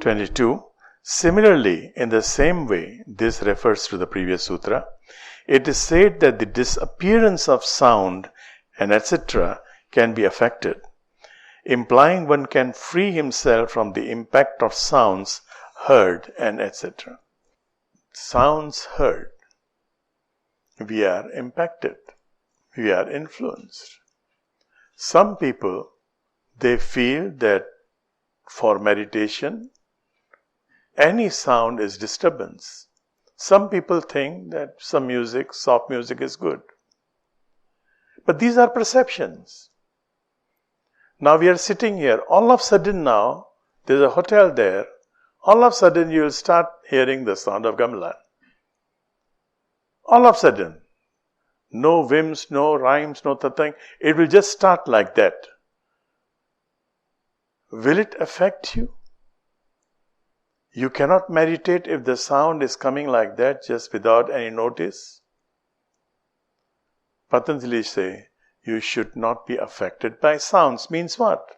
22. Similarly, in the same way, this refers to the previous sutra, it is said that the disappearance of sound and etc. can be affected, implying one can free himself from the impact of sounds heard and etc. Sounds heard. We are impacted. We are influenced. Some people, they feel that for meditation, any sound is disturbance. Some people think that some music, soft music is good. But these are perceptions. Now we are sitting here, all of a sudden now, there's a hotel there, all of a sudden you will start hearing the sound of gamelan. All of a sudden. No whims, no rhymes, no nothing. It will just start like that. Will it affect you? You cannot meditate if the sound is coming like that just without any notice. Patanjali say, you should not be affected by sounds. Means what?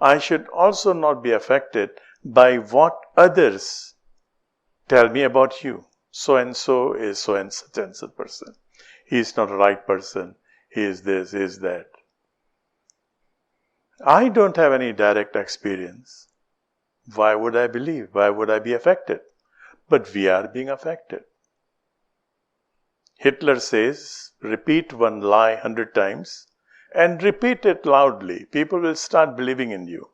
I should also not be affected by what others tell me about you. So and so is so and such person. He is not a right person. He is this, he is that. I don't have any direct experience. Why would I believe? Why would I be affected? But we are being affected. Hitler says, repeat one lie 100 times and repeat it loudly. People will start believing in you.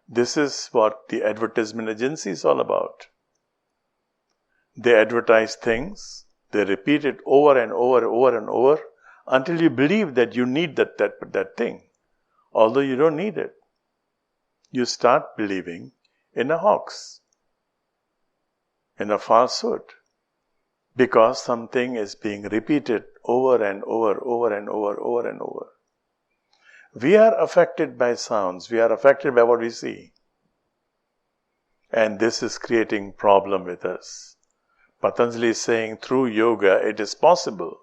This is what the advertisement agency is all about. They advertise things, they repeat it over and over until you believe that you need that thing, although you don't need it. You start believing in a hoax, in a falsehood, because something is being repeated over and over. We are affected by sounds, we are affected by what we see. And this is creating problem with us. Patanjali is saying through yoga it is possible,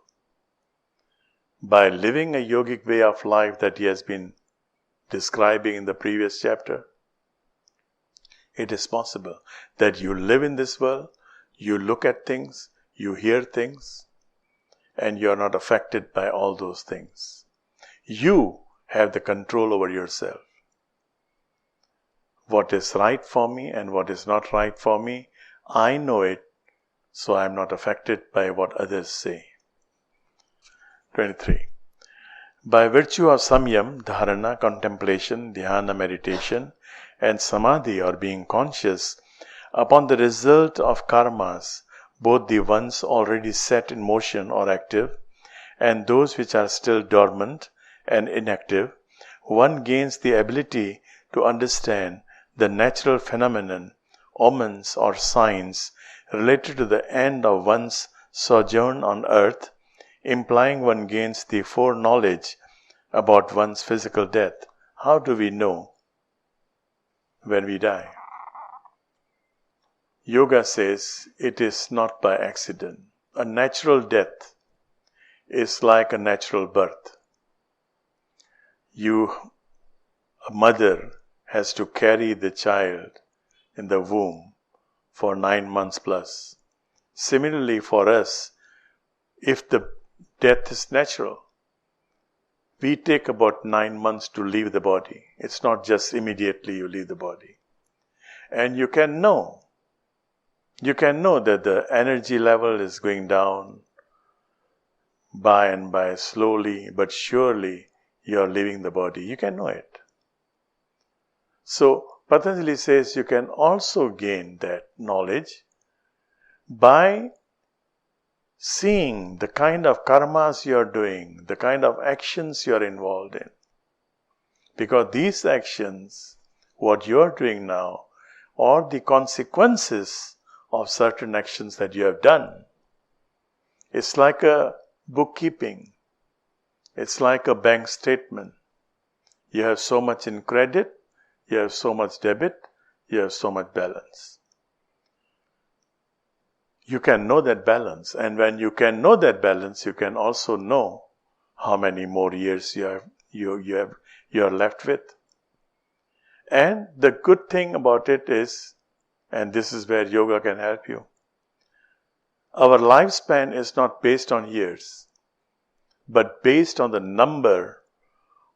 by living a yogic way of life that he has been describing in the previous chapter, it is possible that you live in this world, you look at things, you hear things, and you are not affected by all those things. You have the control over yourself. What is right for me and what is not right for me, I know it, so I am not affected by what others say. 23. By virtue of samyam, dharana, contemplation, dhyana, meditation, and samadhi or being conscious upon the result of karmas, both the ones already set in motion or active, and those which are still dormant and inactive, one gains the ability to understand the natural phenomenon, omens or signs related to the end of one's sojourn on earth, implying one gains the foreknowledge about one's physical death. How do we know when we die? Yoga says it is not by accident. A natural death is like a natural birth. A mother has to carry the child in the womb for 9 months plus. Similarly for us, if the death is natural, we take about 9 months to leave the body. It's not just immediately you leave the body. And you can know that the energy level is going down by and by, slowly but surely you are leaving the body. You can know it. So Patanjali says you can also gain that knowledge by seeing the kind of karmas you are doing, the kind of actions you are involved in. Because these actions, what you are doing now, are the consequences of certain actions that you have done. It's like a bookkeeping. It's like a bank statement. You have so much in credit, you have so much debit, you have so much balance. You can know that balance, and when you can know that balance, you can also know how many more years you are left with. And the good thing about it is, and this is where yoga can help you, our lifespan is not based on years, but based on the number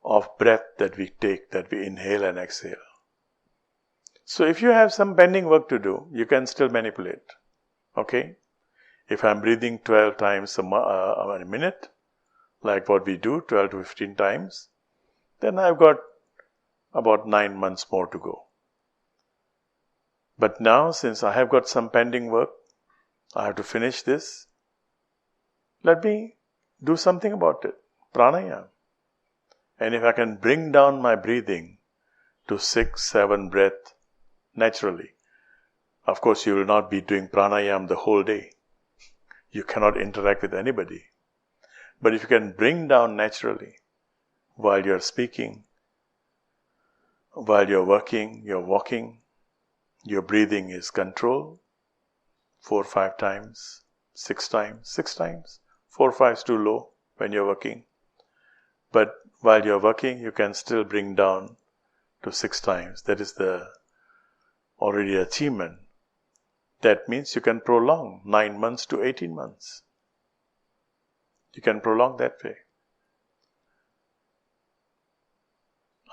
of breath that we take, that we inhale and exhale. So if you have some pending work to do, you can still manipulate. Okay? If I'm breathing 12 times a minute, like what we do, 12 to 15 times, then I've got about 9 months more to go. But now, since I have got some pending work, I have to finish this. Let me do something about it. Pranayama. And if I can bring down my breathing to 6-7 breaths naturally, of course you will not be doing pranayama the whole day. You cannot interact with anybody. But if you can bring down naturally while you're speaking, while you're working, you're walking, your breathing is controlled, 4 or 5 times, 6 times, 4 or 5 is too low when you're working. But while you're working, you can still bring down to 6 times. That is the already achievement. That means you can prolong 9 months to 18 months. You can prolong that way.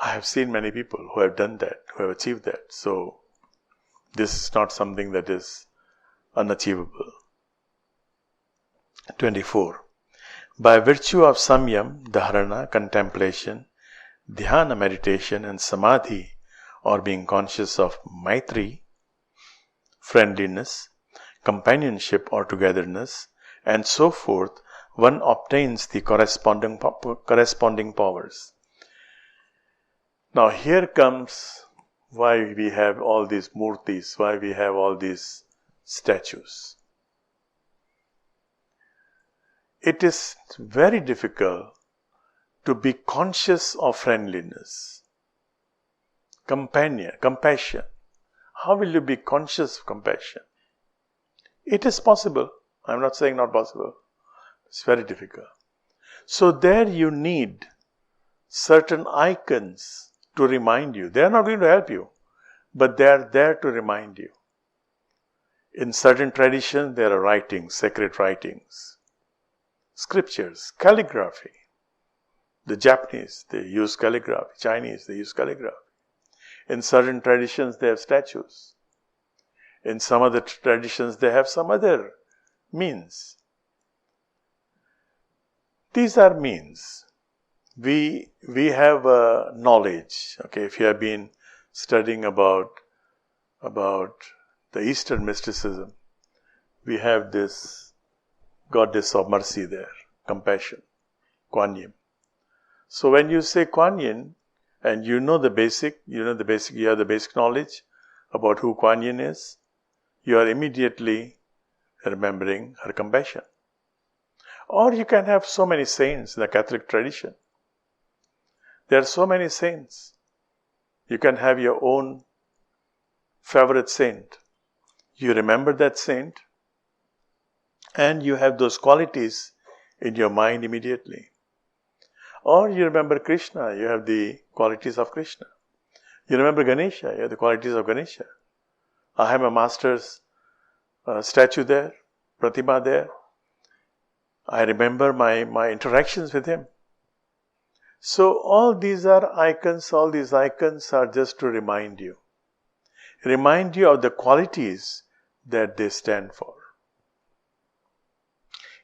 I have seen many people who have done that, who have achieved that. So this is not something that is unachievable. 24. By virtue of samyam, dharana, contemplation, dhyana, meditation, and samadhi, or being conscious of maitri, friendliness, companionship or togetherness, and so forth, one obtains the corresponding powers. Now here comes why we have all these murtis, why we have all these statues. It is very difficult to be conscious of friendliness, compassion. How will you be conscious of compassion? It is possible. I'm not saying not possible. It's very difficult. So there you need certain icons to remind you. They are not going to help you, but they are there to remind you. In certain traditions, there are writings, sacred writings, scriptures, calligraphy. The Japanese, they use calligraphy. Chinese, they use calligraphy. In certain traditions, they have statues. In some other traditions, they have some other means. These are means. We have knowledge. Okay, if you have been studying about the Eastern mysticism, we have this goddess of mercy there, compassion, Kuan Yin. So when you say Kuan Yin, and you have the basic knowledge about who Kuan Yin is, you are immediately remembering her compassion. Or you can have so many saints in the Catholic tradition. There are so many saints. You can have your own favorite saint. You remember that saint, and you have those qualities in your mind immediately. Or you remember Krishna, you have the qualities of Krishna. You remember Ganesha, you have the qualities of Ganesha. I have a master's statue there, Pratima there. I remember my interactions with him. So all these are icons, all these icons are just to remind you of the qualities that they stand for.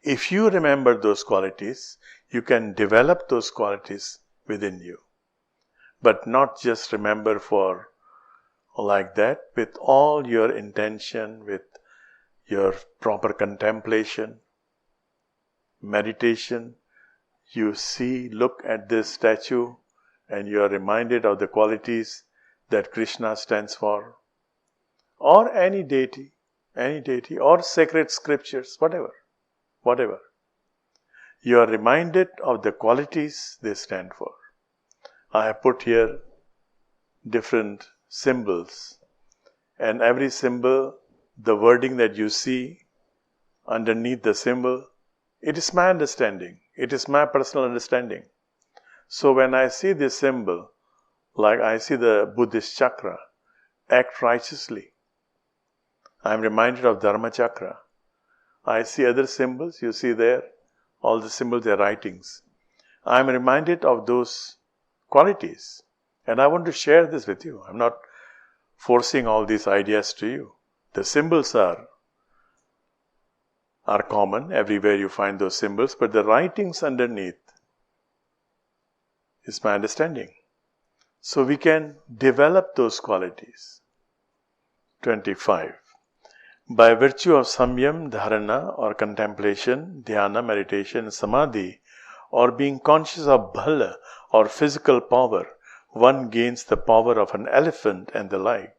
If you remember those qualities, you can develop those qualities within you. But not just remember for like that, with all your intention, with your proper contemplation, meditation. You look at this statue, and you are reminded of the qualities that Krishna stands for, or any deity, or sacred scriptures, whatever. You are reminded of the qualities they stand for. I have put here different symbols, and every symbol, the wording that you see underneath the symbol, it is my understanding. It is my personal understanding. So when I see this symbol, Like I see the Buddhist chakra, act righteously. I am reminded of Dharma chakra. I see other symbols, you see there, all the symbols, their writings. I am reminded of those qualities. And I want to share this with you. I'm not forcing all these ideas to you. The symbols are common. Everywhere you find those symbols. But the writings underneath is my understanding. So we can develop those qualities. 25. By virtue of samyam, dharana or contemplation, dhyana, meditation, samadhi, or being conscious of bhala or physical power, one gains the power of an elephant and the like.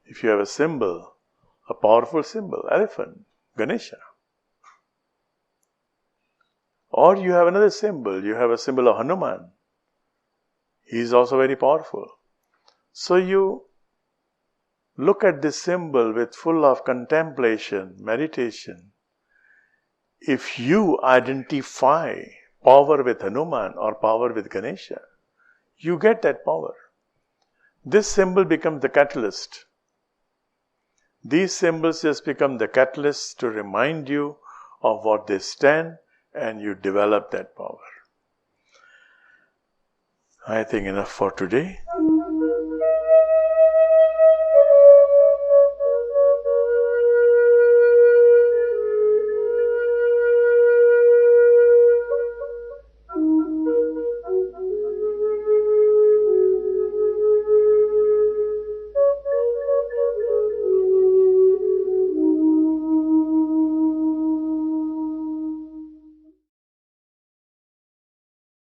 If you have a symbol, a powerful symbol, elephant, Ganesha. Or you have another symbol, you have a symbol of Hanuman. He is also very powerful. So you look at this symbol with full of contemplation, meditation. If you identify power with Hanuman or power with Ganesha, you get that power. This symbol becomes the catalyst. These symbols just become the catalyst to remind you of what they stand, and you develop that power. I think enough for today.